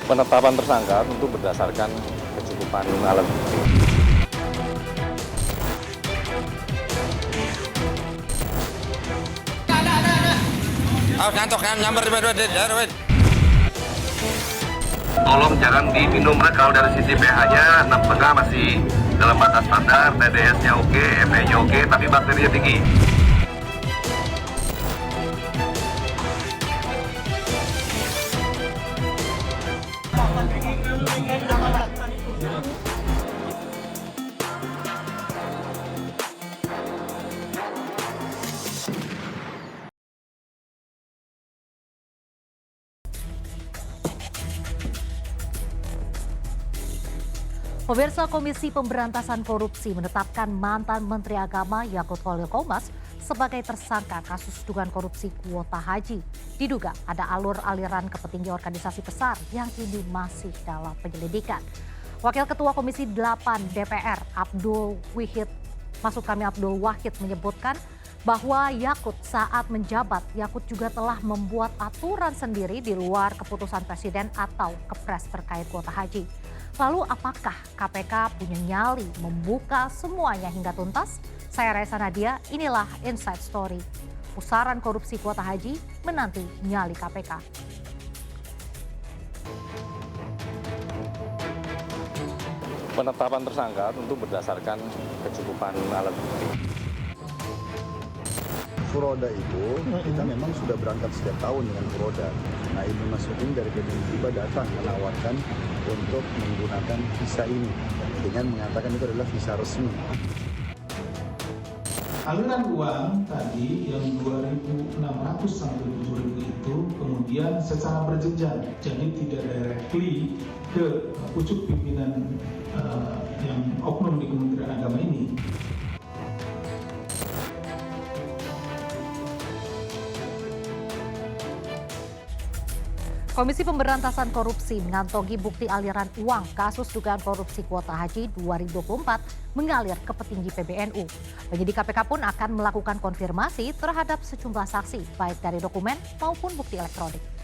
Penetapan tersangka tentu berdasarkan kecukupan alat bukti. Tolong jangan diminum kalau dari sisi pH-nya 6,5 masih dalam batas standar, TDS-nya oke, ME-nya oke, tapi bakterinya tinggi. Pemirsa, Komisi Pemberantasan Korupsi menetapkan mantan Menteri Agama Yakut Holil Qomas sebagai tersangka kasus dugaan korupsi kuota haji. Diduga ada aliran ke petinggi organisasi besar yang kini masih dalam penyelidikan. Wakil Ketua Komisi 8 DPR Abdul Wahid menyebutkan bahwa Yakut saat menjabat, Yakut juga telah membuat aturan sendiri di luar keputusan Presiden atau Kepres terkait kuota haji. Lalu apakah KPK punya nyali membuka semuanya hingga tuntas? Saya Raisa Nadia, inilah Inside Story. Pusaran korupsi kuota haji menanti nyali KPK. Penetapan tersangka tentu berdasarkan kecukupan alat bukti. Furoda itu kita memang sudah berangkat setiap tahun dengan Furoda. Nah, Ibnu Mas'udin dari PBB Fiba datang menawarkan untuk menggunakan visa ini dengan mengatakan itu adalah visa resmi. Aliran uang tadi yang 2.600 sampai 7.000 itu kemudian secara berjenjang, jadi tidak directly ke pucuk pimpinan yang oknum di Kementerian Agama ini. Komisi Pemberantasan Korupsi mengantongi bukti aliran uang kasus dugaan korupsi kuota haji 2024 mengalir ke petinggi PBNU. Penyidik KPK pun akan melakukan konfirmasi terhadap sejumlah saksi, baik dari dokumen maupun bukti elektronik.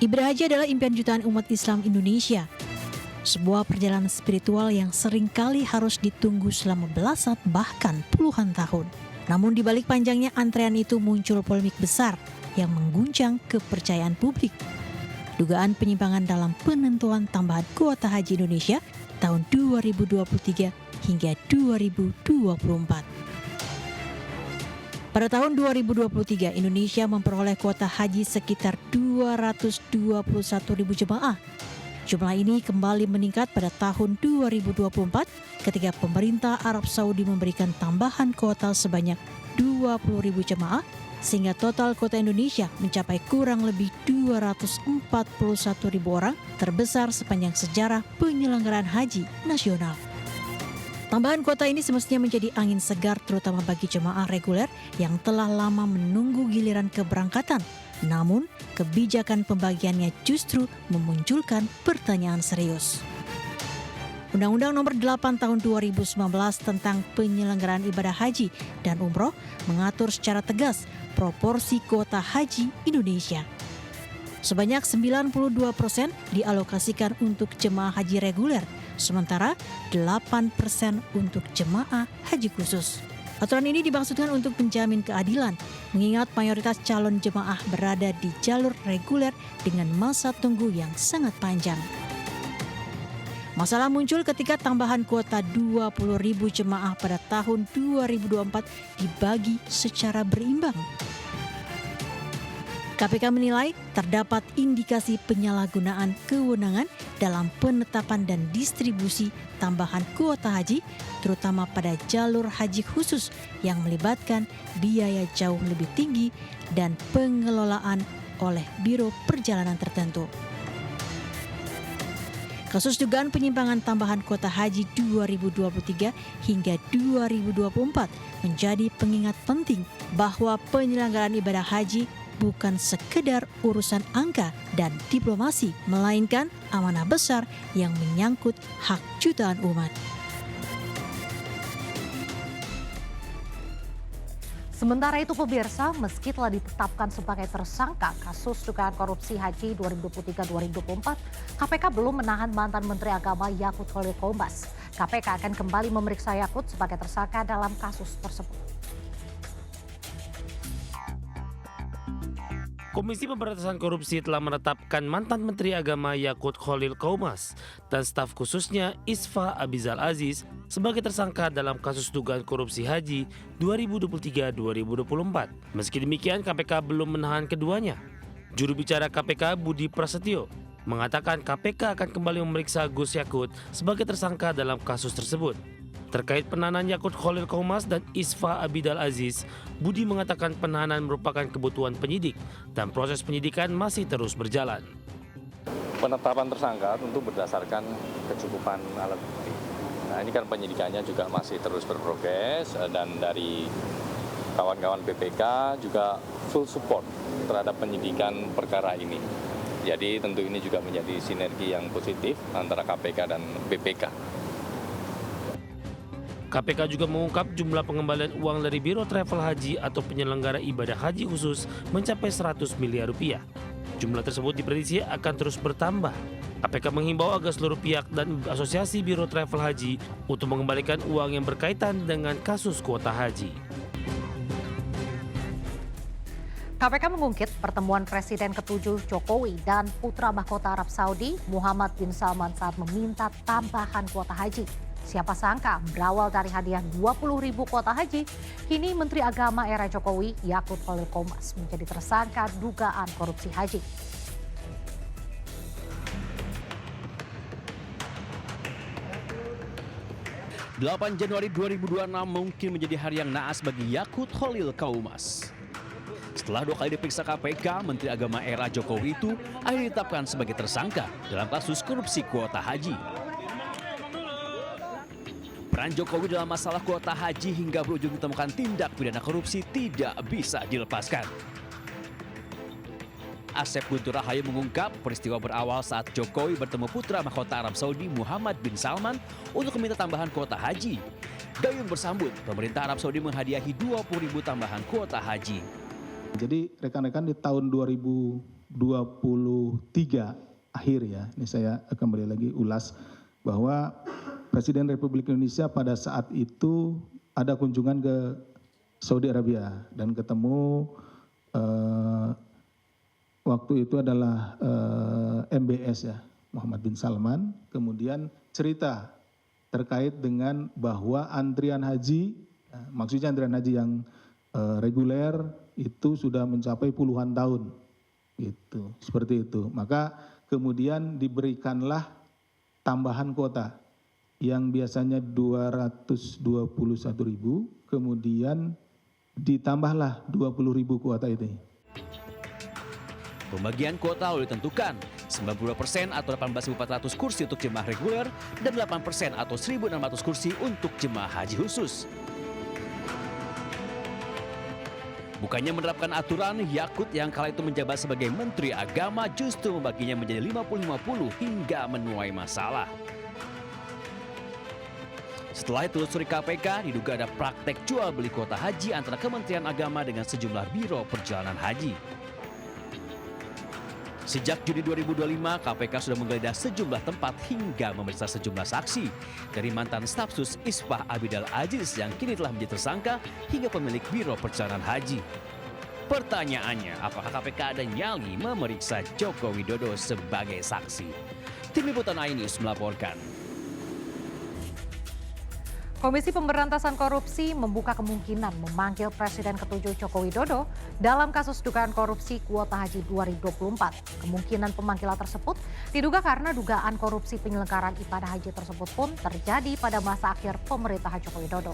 Ibadah haji adalah impian jutaan umat Islam Indonesia. Sebuah perjalanan spiritual yang seringkali harus ditunggu selama belasan bahkan puluhan tahun. Namun di balik panjangnya antrean itu muncul polemik besar yang mengguncang kepercayaan publik. Dugaan penyimpangan dalam penentuan tambahan kuota haji Indonesia tahun 2023 hingga 2024. Pada tahun 2023, Indonesia memperoleh kuota haji sekitar 221.000 jemaah. Jumlah ini kembali meningkat pada tahun 2024 ketika pemerintah Arab Saudi memberikan tambahan kuota sebanyak 20.000 jemaah sehingga total kuota Indonesia mencapai kurang lebih 241.000 orang, terbesar sepanjang sejarah penyelenggaraan haji nasional. Tambahan kuota ini semestinya menjadi angin segar terutama bagi jemaah reguler yang telah lama menunggu giliran keberangkatan. Namun, kebijakan pembagiannya justru memunculkan pertanyaan serius. Undang-Undang Nomor 8 Tahun 2019 tentang penyelenggaraan ibadah haji dan umroh mengatur secara tegas proporsi kuota haji Indonesia. Sebanyak 92% dialokasikan untuk jemaah haji reguler, sementara 8% untuk jemaah haji khusus. Aturan ini dimaksudkan untuk menjamin keadilan, mengingat mayoritas calon jemaah berada di jalur reguler dengan masa tunggu yang sangat panjang. Masalah muncul ketika tambahan kuota 20.000 jemaah pada tahun 2024 dibagi secara berimbang. KPK menilai terdapat indikasi penyalahgunaan kewenangan dalam penetapan dan distribusi tambahan kuota haji, terutama pada jalur haji khusus yang melibatkan biaya jauh lebih tinggi dan pengelolaan oleh Biro Perjalanan tertentu. Kasus dugaan penyimpangan tambahan kuota haji 2023 hingga 2024 menjadi pengingat penting bahwa penyelenggaraan ibadah haji bukan sekedar urusan angka dan diplomasi, melainkan amanah besar yang menyangkut hak jutaan umat. Sementara itu pemirsa, meski telah ditetapkan sebagai tersangka kasus dugaan korupsi haji 2023-2024, KPK belum menahan mantan Menteri Agama Yakut Khalil Qomas. KPK akan kembali memeriksa Yakut sebagai tersangka dalam kasus tersebut. Komisi Pemberantasan Korupsi telah menetapkan mantan Menteri Agama Yakut Khalil Qomas dan staf khususnya Isfa Abizal Aziz sebagai tersangka dalam kasus dugaan korupsi haji 2023-2024. Meski demikian, KPK belum menahan keduanya. Juru bicara KPK Budi Prasetyo mengatakan KPK akan kembali memeriksa Gus Yakut sebagai tersangka dalam kasus tersebut. Terkait penahanan Yakut Khalil Qomas dan Isfa Abizal Aziz, Budi mengatakan penahanan merupakan kebutuhan penyidik dan proses penyidikan masih terus berjalan. Penetapan tersangka tentu berdasarkan kecukupan alat bukti. Nah, ini kan penyidikannya juga masih terus berprogres dan dari kawan-kawan BPK juga full support terhadap penyidikan perkara ini. Jadi tentu ini juga menjadi sinergi yang positif antara KPK dan BPK. KPK juga mengungkap jumlah pengembalian uang dari Biro Travel Haji atau penyelenggara ibadah haji khusus mencapai 100 miliar rupiah. Jumlah tersebut diprediksi akan terus bertambah. KPK menghimbau agar seluruh pihak dan asosiasi Biro Travel Haji untuk mengembalikan uang yang berkaitan dengan kasus kuota haji. KPK mengungkit pertemuan Presiden ke-7 Jokowi dan putra mahkota Arab Saudi Muhammad bin Salman saat meminta tambahan kuota haji. Siapa sangka berawal dari hadiah 20.000 kuota haji, kini Menteri Agama era Jokowi Yakut Khalil Qomas menjadi tersangka dugaan korupsi haji. (8 Januari 2026 mungkin menjadi hari yang naas bagi Yakut Khalil Qomas. Setelah 2 kali diperiksa KPK, Menteri Agama era Jokowi itu akhirnya ditetapkan sebagai tersangka dalam kasus korupsi kuota haji. Peran Jokowi dalam masalah kuota haji hingga berujung ditemukan tindak pidana korupsi tidak bisa dilepaskan. Asep Guntur Rahayu mengungkap peristiwa berawal saat Jokowi bertemu putra mahkota Arab Saudi Muhammad bin Salman untuk meminta tambahan kuota haji. Gayung bersambut, pemerintah Arab Saudi menghadiahi 20.000 tambahan kuota haji. Jadi rekan-rekan di tahun 2023 akhir ya, ini saya kembali lagi ulas bahwa Presiden Republik Indonesia pada saat itu ada kunjungan ke Saudi Arabia dan ketemu waktu itu adalah MBS ya, Muhammad bin Salman. Kemudian cerita terkait dengan bahwa antrian haji, maksudnya antrian haji yang reguler itu sudah mencapai puluhan tahun, gitu, seperti itu. Maka kemudian diberikanlah tambahan kuota yang biasanya 221.000, kemudian ditambahlah 20.000 kuota itu. Pembagian kuota lalu ditentukan 92% atau 18.400 kursi untuk jemaah reguler dan 8% atau 1.600 kursi untuk jemaah haji khusus. Bukannya menerapkan aturan, Yakut yang kala itu menjabat sebagai Menteri Agama justru membaginya menjadi 50-50 hingga menuai masalah. Setelah ditelusuri KPK, diduga ada praktek jual beli kuota haji antara Kementerian Agama dengan sejumlah biro perjalanan haji. Sejak Juni 2025, KPK sudah menggeledah sejumlah tempat hingga memeriksa sejumlah saksi, dari mantan stafsus Isfa Abizal Aziz yang kini telah menjadi tersangka hingga pemilik biro perjalanan haji. Pertanyaannya, apakah KPK ada nyali memeriksa Joko Widodo sebagai saksi? Tim Liputan iNews melaporkan. Komisi Pemberantasan Korupsi membuka kemungkinan memanggil Presiden ke-7 Joko Widodo dalam kasus dugaan korupsi kuota haji 2024. Kemungkinan pemanggilan tersebut diduga karena dugaan korupsi penyelenggaraan ibadah haji tersebut pun terjadi pada masa akhir pemerintahan Joko Widodo.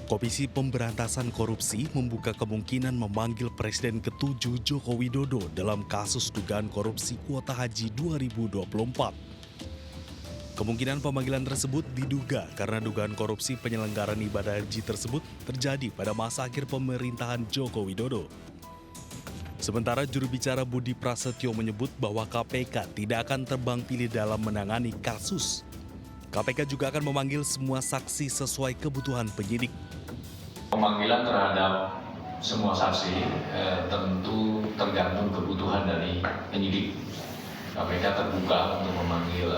Komisi Pemberantasan Korupsi membuka kemungkinan memanggil Presiden ke-7 Joko Widodo dalam kasus dugaan korupsi kuota haji 2024. Kemungkinan pemanggilan tersebut diduga karena dugaan korupsi penyelenggaraan ibadah haji tersebut terjadi pada masa akhir pemerintahan Joko Widodo. Sementara juru bicara Budi Prasetyo menyebut bahwa KPK tidak akan tebang pilih dalam menangani kasus. KPK juga akan memanggil semua saksi sesuai kebutuhan penyidik. Pemanggilan terhadap semua saksi tentu tergantung kebutuhan dari penyidik. KPK terbuka untuk memanggil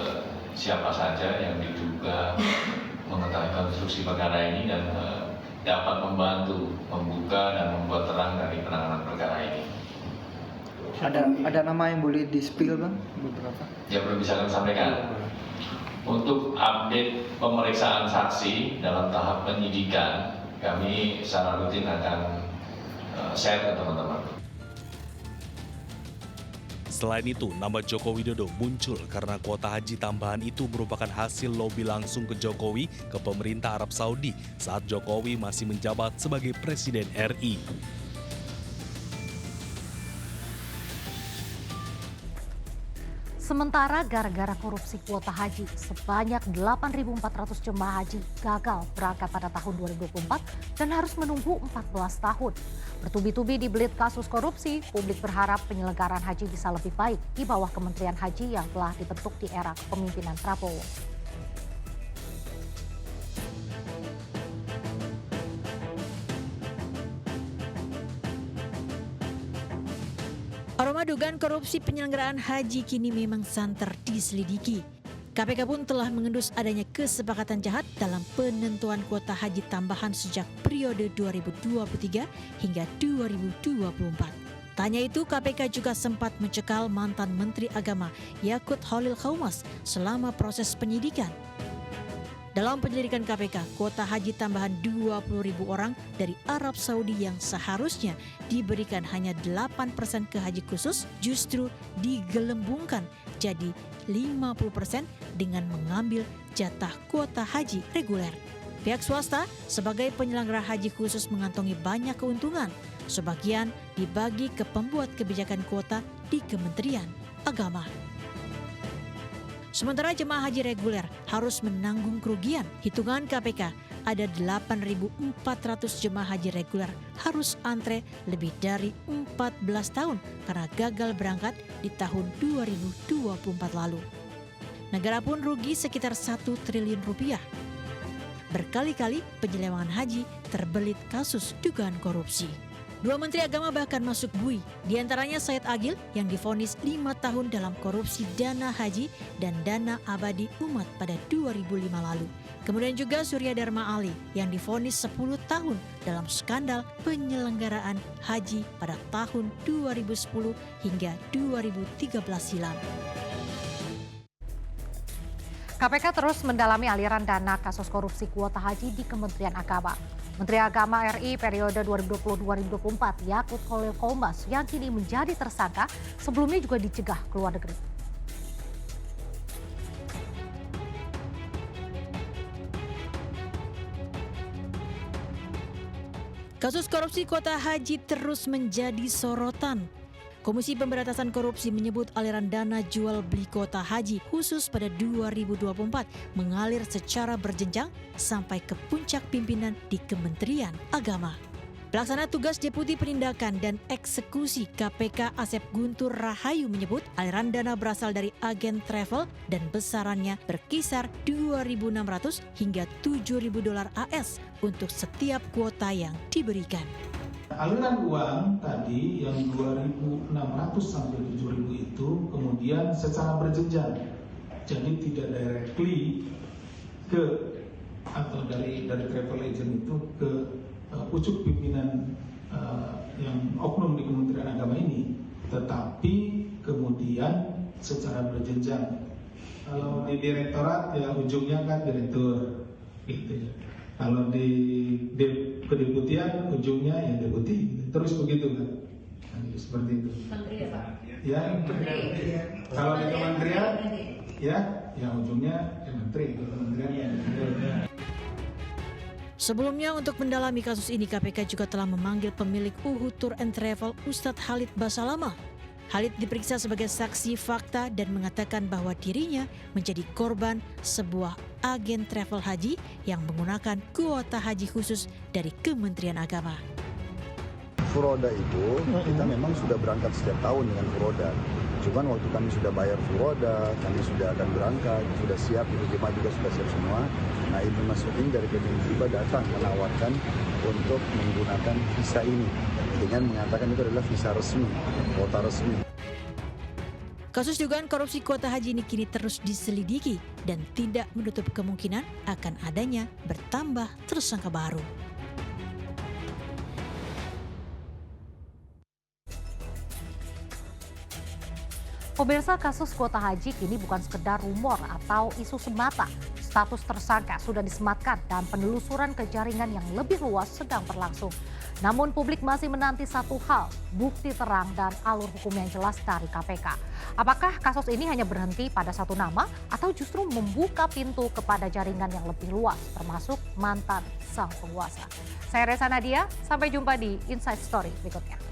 siapa saja yang diduga mengetahui konstruksi perkara ini dan dapat membantu membuka dan membuat terang dari penanganan perkara ini. Ada nama yang boleh di-spill, Bang? Beberapa? Ya, belum bisa kami sampaikan. Untuk update pemeriksaan saksi dalam tahap penyidikan, kami secara rutin akan share ke teman-teman. Selain itu, nama Joko Widodo muncul karena kuota haji tambahan itu merupakan hasil lobi langsung ke Jokowi ke pemerintah Arab Saudi saat Jokowi masih menjabat sebagai Presiden RI. Sementara gara-gara korupsi kuota haji, sebanyak 8.400 jemaah haji gagal berangkat pada tahun 2024 dan harus menunggu 14 tahun. Bertubi-tubi dibelit kasus korupsi, publik berharap penyelenggaraan haji bisa lebih baik di bawah Kementerian Haji yang telah dibentuk di era kepemimpinan Prabowo. Aroma dugaan korupsi penyelenggaraan haji kini memang santer diselidiki. KPK pun telah mengendus adanya kesepakatan jahat dalam penentuan kuota haji tambahan sejak periode 2023 hingga 2024. Tanya itu, KPK juga sempat mencekal mantan Menteri Agama Yakut Khalil Qaumas selama proses penyidikan. Dalam penyelidikan KPK, kuota haji tambahan 20.000 orang dari Arab Saudi yang seharusnya diberikan hanya 8% ke haji khusus justru digelembungkan jadi 50% dengan mengambil jatah kuota haji reguler. Pihak swasta sebagai penyelenggara haji khusus mengantongi banyak keuntungan. Sebagian dibagi ke pembuat kebijakan kuota di Kementerian Agama. Sementara jemaah haji reguler harus menanggung kerugian. Hitungan KPK, ada 8.400 jemaah haji reguler harus antre lebih dari 14 tahun karena gagal berangkat di tahun 2024 lalu. Negara pun rugi sekitar 1 triliun rupiah. Berkali-kali penyelewengan haji terbelit kasus dugaan korupsi. 2 Menteri Agama bahkan masuk bui, diantaranya Said Agil yang divonis 5 tahun dalam korupsi dana haji dan dana abadi umat pada 2005 lalu. Kemudian juga Surya Dharma Ali yang divonis 10 tahun dalam skandal penyelenggaraan haji pada tahun 2010 hingga 2013 silam. KPK terus mendalami aliran dana kasus korupsi kuota haji di Kementerian Agama. Menteri Agama RI periode 2020-2024 Yakut Khalil Qaumas yang kini menjadi tersangka sebelumnya juga dicegah ke luar negeri. Kasus korupsi kuota haji terus menjadi sorotan. Komisi Pemberantasan Korupsi menyebut aliran dana jual beli kuota haji khusus pada 2024 mengalir secara berjenjang sampai ke puncak pimpinan di Kementerian Agama. Pelaksana tugas Deputi Penindakan dan Eksekusi KPK Asep Guntur Rahayu menyebut aliran dana berasal dari agen travel dan besarannya berkisar 2.600 hingga 7.000 dolar AS untuk setiap kuota yang diberikan. Aliran uang tadi yang 2.600 sampai 7.000 itu kemudian secara berjenjang, jadi tidak directly ke atau dari travel agent itu ke pucuk pimpinan yang oknum di Kementerian Agama ini, tetapi kemudian secara berjenjang. Kalau di direktorat ya ujungnya kan direktur, gitu. Kalau di kedeputian ujungnya ya deputi, terus begitu kan? Seperti itu. Menteri ya Pak? Ya, kalau di kementerian ya ujungnya menteri, kementerian ya. Sebelumnya untuk mendalami kasus ini KPK juga telah memanggil pemilik UHU Tour and Travel Ustadz Khalid Basalamah. Khalid diperiksa sebagai saksi fakta dan mengatakan bahwa dirinya menjadi korban sebuah agen travel haji yang menggunakan kuota haji khusus dari Kementerian Agama. Furoda itu kita memang sudah berangkat setiap tahun dengan Furoda. Cuman waktu kami sudah bayar Furoda, kami sudah akan berangkat, sudah siap, itu jemaah juga sudah siap semua. Nah, Ibnu Mas'udin dari Kementerian datang menawarkan untuk menggunakan visa ini dengan mengatakan itu adalah visa resmi, kuota resmi. Kasus dugaan korupsi kuota haji ini kini terus diselidiki dan tidak menutup kemungkinan akan adanya bertambah tersangka baru. Pemirsa, kasus kuota haji kini bukan sekedar rumor atau isu semata. Status tersangka sudah disematkan dan penelusuran ke jaringan yang lebih luas sedang berlangsung. Namun publik masih menanti satu hal, bukti terang dan alur hukum yang jelas dari KPK. Apakah kasus ini hanya berhenti pada satu nama atau justru membuka pintu kepada jaringan yang lebih luas, termasuk mantan sang penguasa? Saya Reza Nadia, sampai jumpa di Inside Story berikutnya.